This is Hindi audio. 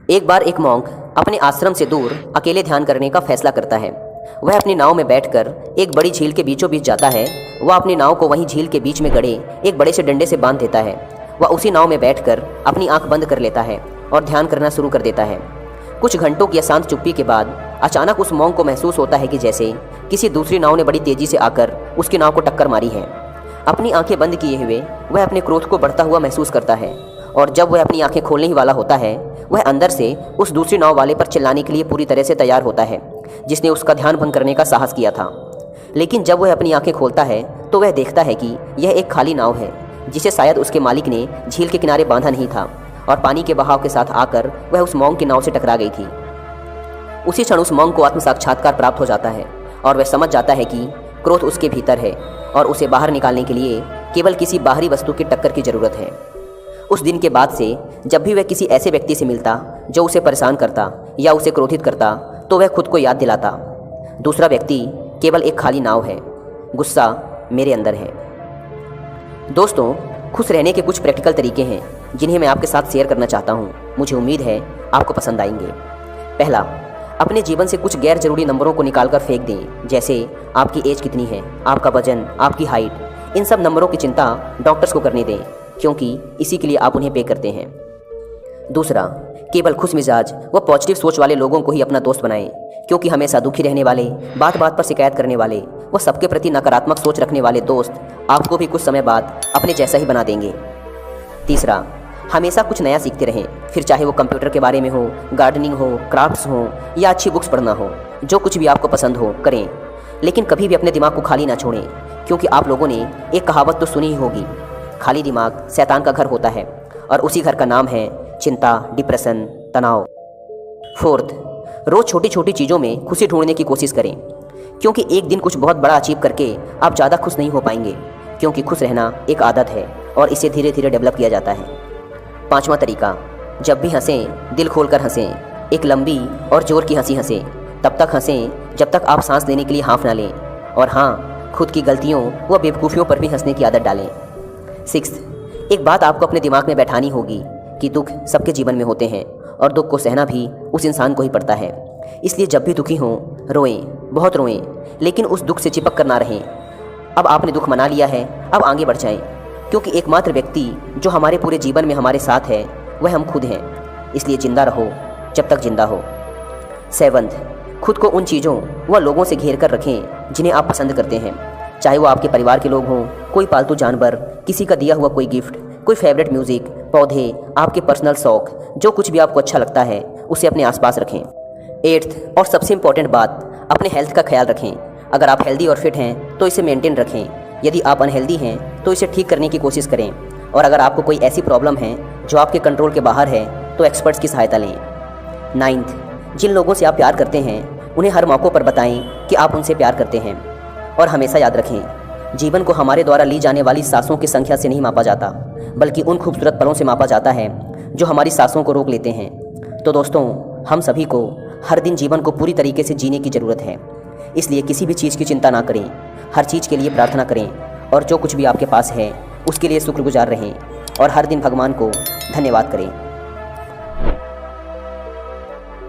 एक बार एक मॉन्क अपने आश्रम से दूर अकेले ध्यान करने का फैसला करता है। वह अपनी नाव में बैठकर एक बड़ी झील के बीचों बीच जाता है। वह अपनी नाव को वहीं झील के बीच में गड़े एक बड़े से डंडे से बांध देता है। वह उसी नाव में बैठकर अपनी आंख बंद कर लेता है और ध्यान करना शुरू कर देता है। कुछ घंटों की अशांत चुप्पी के बाद अचानक उस मॉन्क को महसूस होता है कि जैसे किसी दूसरी नाव ने बड़ी तेजी से आकर उसकी नाव को टक्कर मारी है। अपनी आंखें बंद किए हुए वह अपने क्रोध को बढ़ता हुआ महसूस करता है और जब वह अपनी आंखें खोलने ही वाला होता है, वह अंदर से उस दूसरी नाव वाले पर चिल्लाने के लिए पूरी तरह से तैयार होता है, जिसने उसका ध्यान भंग करने का साहस किया था। लेकिन जब वह अपनी आंखें खोलता है तो वह देखता है कि यह एक खाली नाव है, जिसे शायद उसके मालिक ने झील के किनारे बांधा नहीं था और पानी के बहाव के साथ आकर वह उस मॉन्क की नाव से टकरा गई थी। उसी क्षण उस मॉन्क को आत्म साक्षात्कार प्राप्त हो जाता है और वह समझ जाता है कि क्रोध उसके भीतर है और उसे बाहर निकालने के लिए केवल किसी बाहरी वस्तु की टक्कर की जरूरत है। उस दिन के बाद से जब भी वह किसी ऐसे व्यक्ति से मिलता जो उसे परेशान करता या उसे क्रोधित करता, तो वह खुद को याद दिलाता, दूसरा व्यक्ति केवल एक खाली नाव है, गुस्सा मेरे अंदर है। दोस्तों, खुश रहने के कुछ प्रैक्टिकल तरीके हैं जिन्हें मैं आपके साथ शेयर करना चाहता हूँ। मुझे उम्मीद है आपको पसंद आएंगे। पहला, अपने जीवन से कुछ गैर जरूरी नंबरों को निकालकर फेंक दें, जैसे आपकी एज कितनी है, आपका वजन, आपकी हाइट। इन सब नंबरों की चिंता डॉक्टर्स को करने दें, क्योंकि इसी के लिए आप उन्हें पे करते हैं। दूसरा, केवल खुश मिजाज व पॉजिटिव सोच वाले लोगों को ही अपना दोस्त बनाएं, क्योंकि हमेशा दुखी रहने वाले, बात बात पर शिकायत करने वाले व सबके प्रति नकारात्मक सोच रखने वाले दोस्त आपको भी कुछ समय बाद अपने जैसा ही बना देंगे। तीसरा, हमेशा कुछ नया सीखते रहें, फिर चाहे वो कंप्यूटर के बारे में हो, गार्डनिंग हो, क्राफ्ट्स हो या अच्छी बुक्स पढ़ना हो। जो कुछ भी आपको पसंद हो करें, लेकिन कभी भी अपने दिमाग को खाली ना छोड़ें, क्योंकि आप लोगों ने एक कहावत तो सुनी ही होगी, खाली दिमाग शैतान का घर होता है, और उसी घर का नाम है चिंता, डिप्रेशन, तनाव। फोर्थ, रोज़ छोटी छोटी चीज़ों में खुशी ढूंढने की कोशिश करें, क्योंकि एक दिन कुछ बहुत बड़ा अचीव करके आप ज़्यादा खुश नहीं हो पाएंगे, क्योंकि खुश रहना एक आदत है और इसे धीरे धीरे डेवलप किया जाता है। पांचवा तरीका, जब भी हंसें दिल खोलकर हंसें, एक लंबी और जोर की हंसी हंसें। तब तक हंसें जब तक आप सांस लेने के लिए हाँफ ना लें, और हाँ, खुद की गलतियों व बेवकूफ़ियों पर भी हंसने की आदत डालें। सिक्स्थ, एक बात आपको अपने दिमाग में बैठानी होगी कि दुख सबके जीवन में होते हैं और दुख को सहना भी उस इंसान को ही पड़ता है। इसलिए जब भी दुखी हों, रोएं, बहुत रोएं, लेकिन उस दुख से चिपक कर ना रहें। अब आपने दुख मना लिया है, अब आगे बढ़ जाएं, क्योंकि एकमात्र व्यक्ति जो हमारे पूरे जीवन में हमारे साथ है वह हम खुद हैं। इसलिए जिंदा रहो जब तक जिंदा हो। सेवंथ, खुद को उन चीज़ों व लोगों से घेर कर रखें जिन्हें आप पसंद करते हैं, चाहे वो आपके परिवार के लोग हों, कोई पालतू जानवर, किसी का दिया हुआ कोई गिफ्ट, कोई फेवरेट म्यूज़िक, पौधे, आपके पर्सनल शौक, जो कुछ भी आपको अच्छा लगता है उसे अपने आसपास रखें। एट्थ और सबसे इम्पॉर्टेंट बात, अपने हेल्थ का ख्याल रखें। अगर आप हेल्दी और फिट हैं तो इसे मेंटेन रखें। यदि आप अनहेल्दी हैं तो इसे ठीक करने की कोशिश करें, और अगर आपको कोई ऐसी प्रॉब्लम है जो आपके कंट्रोल के बाहर है तो एक्सपर्ट्स की सहायता लें। नाइन्थ, जिन लोगों से आप प्यार करते हैं उन्हें हर मौक़ों पर बताएं कि आप उनसे प्यार करते हैं, और हमेशा याद रखें, जीवन को हमारे द्वारा ली जाने वाली सांसों की संख्या से नहीं मापा जाता, बल्कि उन खूबसूरत पलों से मापा जाता है जो हमारी सांसों को रोक लेते हैं। तो दोस्तों, हम सभी को हर दिन जीवन को पूरी तरीके से जीने की ज़रूरत है। इसलिए किसी भी चीज़ की चिंता ना करें, हर चीज़ के लिए प्रार्थना करें, और जो कुछ भी आपके पास है उसके लिए शुक्रगुजार रहें, और हर दिन भगवान को धन्यवाद करें।